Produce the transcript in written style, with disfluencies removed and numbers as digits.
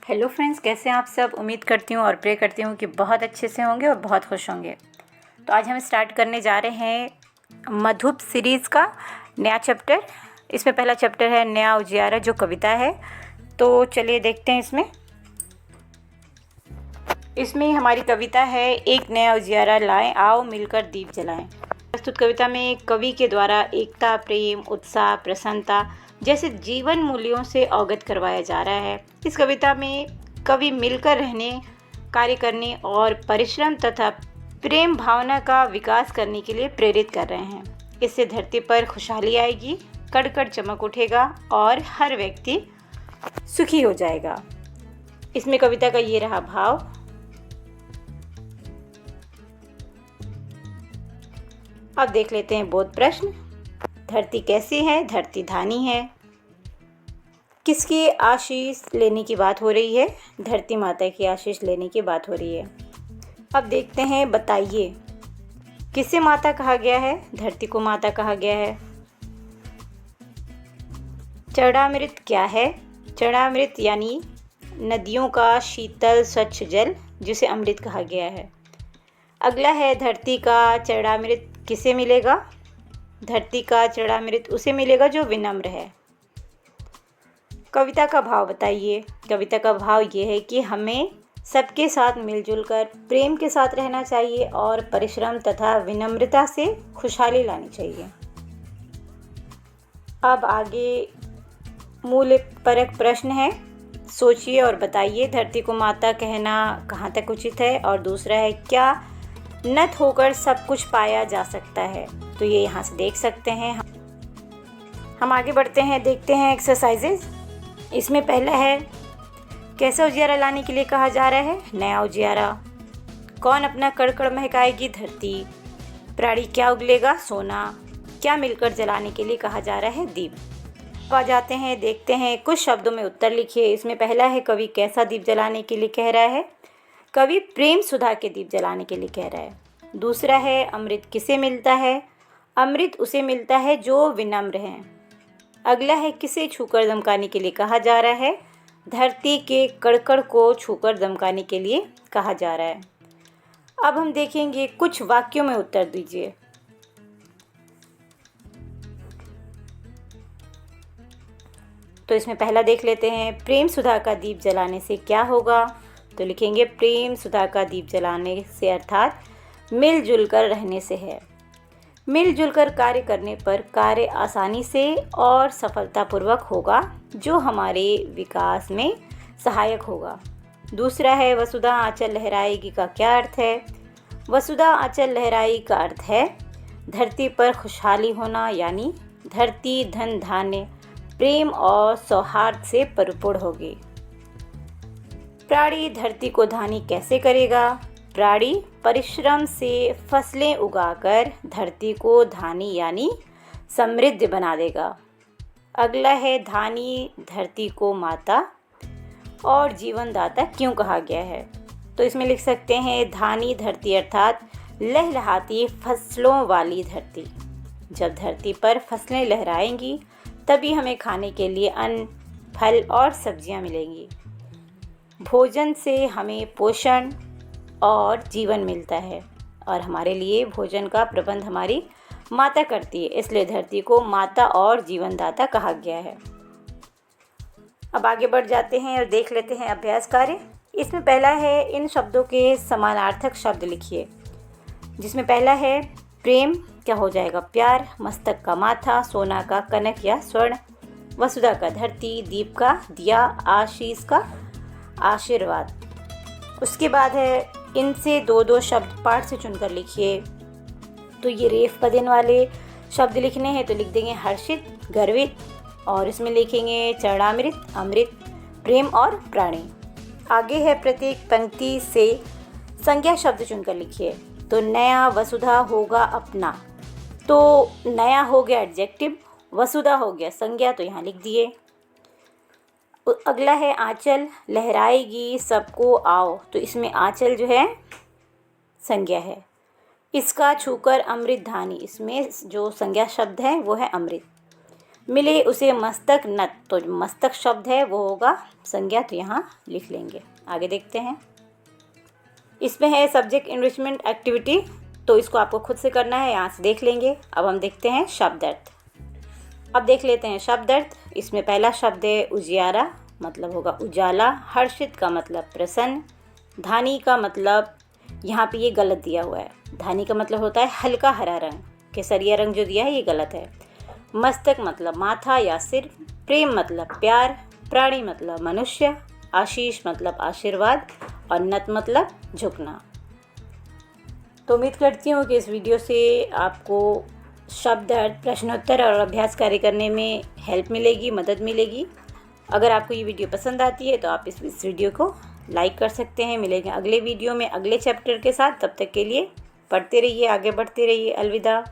Hello friends, कैसे हैं आप सब। उम्मीद करती हूँ और प्रे करती हूँ कि बहुत अच्छे से होंगे और बहुत खुश होंगे। तो आज हम स्टार्ट करने जा रहे हैं मधुप सीरीज़ का नया चैप्टर। इसमें पहला चैप्टर है नया उजियारा, जो कविता है। तो चलिए देखते हैं। इसमें हमारी कविता है एक नया उजियारा लाएं, आओ मिलकर दीप जलाएं। प्रस्तुत कविता में कवि के द्वारा एकता, प्रेम, उत्साह, प्रसन्नता जैसे जीवन मूल्यों से अवगत करवाया जा रहा है। इस कविता में कवि मिलकर रहने, कार्य करने और परिश्रम तथा प्रेम भावना का विकास करने के लिए प्रेरित कर रहे हैं। इससे धरती पर खुशहाली आएगी, कड़ कड़ चमक उठेगा और हर व्यक्ति सुखी हो जाएगा। इसमें कविता का ये रहा भाव। अब देख लेते हैं बोध प्रश्न। धरती कैसी है? धरती धानी है। किसकी आशीष लेने की बात हो रही है? धरती माता की आशीष लेने की बात हो रही है। अब देखते हैं, बताइए किसे माता कहा गया है? धरती को माता कहा गया है। चरणामृत क्या है? चरणामृत यानी नदियों का शीतल स्वच्छ जल, जिसे अमृत कहा गया है। अगला है, धरती का चरणामृत किसे मिलेगा? धरती का चरणामृत उसे मिलेगा जो विनम्र है। कविता का भाव बताइए। कविता का भाव ये है कि हमें सबके साथ मिलजुल कर प्रेम के साथ रहना चाहिए और परिश्रम तथा विनम्रता से खुशहाली लानी चाहिए। अब आगे मूल परक प्रश्न है, सोचिए और बताइए धरती को माता कहना कहाँ तक उचित है। और दूसरा है, क्या नत होकर सब कुछ पाया जा सकता है? तो ये यहाँ से देख सकते हैं। हम आगे बढ़ते हैं, देखते हैं एक्सरसाइजेज। इसमें पहला है, कैसा उजियारा लाने के लिए कहा जा रहा है? नया उजियारा। कौन अपना कड़कड़ महकाएगी? धरती। प्राणी क्या उगलेगा? सोना। क्या मिलकर जलाने के लिए कहा जा रहा है? दीप। आ जाते हैं, देखते हैं। कुछ शब्दों में उत्तर लिखिए। इसमें पहला है, कवि कैसा दीप जलाने के लिए कह रहा है? कवि प्रेम सुधा के दीप जलाने के लिए कह रहा है। दूसरा है, अमृत किसे मिलता है? अमृत उसे मिलता है जो विनम्र है। अगला है, किसे छूकर दमकाने के लिए कहा जा रहा है? धरती के कड़कड़ को छूकर दमकाने के लिए कहा जा रहा है। अब हम देखेंगे, कुछ वाक्यों में उत्तर दीजिए। तो इसमें पहला देख लेते हैं, प्रेम सुधा का दीप जलाने से क्या होगा? तो लिखेंगे, प्रेम सुधा का दीप जलाने से अर्थात मिलजुल कर रहने से है। मिलजुल कर कार्य करने पर कार्य आसानी से और सफलतापूर्वक होगा, जो हमारे विकास में सहायक होगा। दूसरा है, वसुधा आंचल लहराएगी का क्या अर्थ है? वसुधा आंचल लहराएगी का अर्थ है धरती पर खुशहाली होना, यानी धरती धन धान्य, प्रेम और सौहार्द से परिपूर्ण होगी। प्राणी धरती को धानी कैसे करेगा? प्राणी परिश्रम से फसलें उगाकर धरती को धानी यानी समृद्ध बना देगा। अगला है, धानी धरती को माता और जीवनदाता क्यों कहा गया है? तो इसमें लिख सकते हैं, धानी धरती अर्थात लहलहाती फसलों वाली धरती। जब धरती पर फसलें लहराएंगी तभी हमें खाने के लिए अन्न, फल और सब्जियां मिलेंगी। भोजन से हमें पोषण और जीवन मिलता है और हमारे लिए भोजन का प्रबंध हमारी माता करती है, इसलिए धरती को माता और जीवनदाता कहा गया है। अब आगे बढ़ जाते हैं और देख लेते हैं अभ्यास कार्य। इसमें पहला है, इन शब्दों के समानार्थक शब्द लिखिए। जिसमें पहला है, प्रेम क्या हो जाएगा? प्यार। मस्तक का माथा, सोना का कनक या स्वर्ण, वसुधा का धरती, दीप का दिया, आशीष का आशीर्वाद। उसके बाद है, इनसे दो दो शब्द पाठ से चुनकर लिखिए। तो ये रेफ पदेन वाले शब्द लिखने हैं, तो लिख देंगे हर्षित, गर्वित, और इसमें लिखेंगे चरणामृत, अमृत, प्रेम और प्राणी। आगे है, प्रत्येक पंक्ति से संज्ञा शब्द चुनकर लिखिए। तो नया वसुधा होगा अपना, तो नया हो गया एडजेक्टिव, वसुधा हो गया संज्ञा, तो यहाँ लिख दिए। अगला है, आंचल लहराएगी सबको आओ, तो इसमें आंचल जो है संज्ञा है। इसका छूकर अमृत धानी, इसमें जो संज्ञा शब्द है वो है अमृत। मिले उसे मस्तक नत, तो जो मस्तक शब्द है वो होगा संज्ञा, तो यहाँ लिख लेंगे। आगे देखते हैं। इसमें है सब्जेक्ट इनरिचमेंट एक्टिविटी, तो इसको आपको खुद से करना है, यहाँ से देख लेंगे। अब हम देखते हैं शब्द अर्थ। अब देख लेते हैं शब्द अर्थ। इसमें पहला शब्द है उजियारा, मतलब होगा उजाला। हर्षित का मतलब प्रसन्न। धानी का मतलब, यहाँ पे ये गलत दिया हुआ है, धानी का मतलब होता है हल्का हरा रंग, केसरिया रंग जो दिया है ये गलत है। मस्तक मतलब माथा या सिर। प्रेम मतलब प्यार। प्राणी मतलब मनुष्य। आशीष मतलब आशीर्वाद। और नत मतलब झुकना। तो उम्मीद करती हूँ कि इस वीडियो से आपको शब्द अर्थ, प्रश्नोत्तर और अभ्यास कार्य करने में हेल्प मिलेगी, मदद मिलेगी। अगर आपको ये वीडियो पसंद आती है तो आप इस वीडियो को लाइक कर सकते हैं। मिलेंगे अगले वीडियो में अगले चैप्टर के साथ। तब तक के लिए पढ़ते रहिए, आगे बढ़ते रहिए। अलविदा।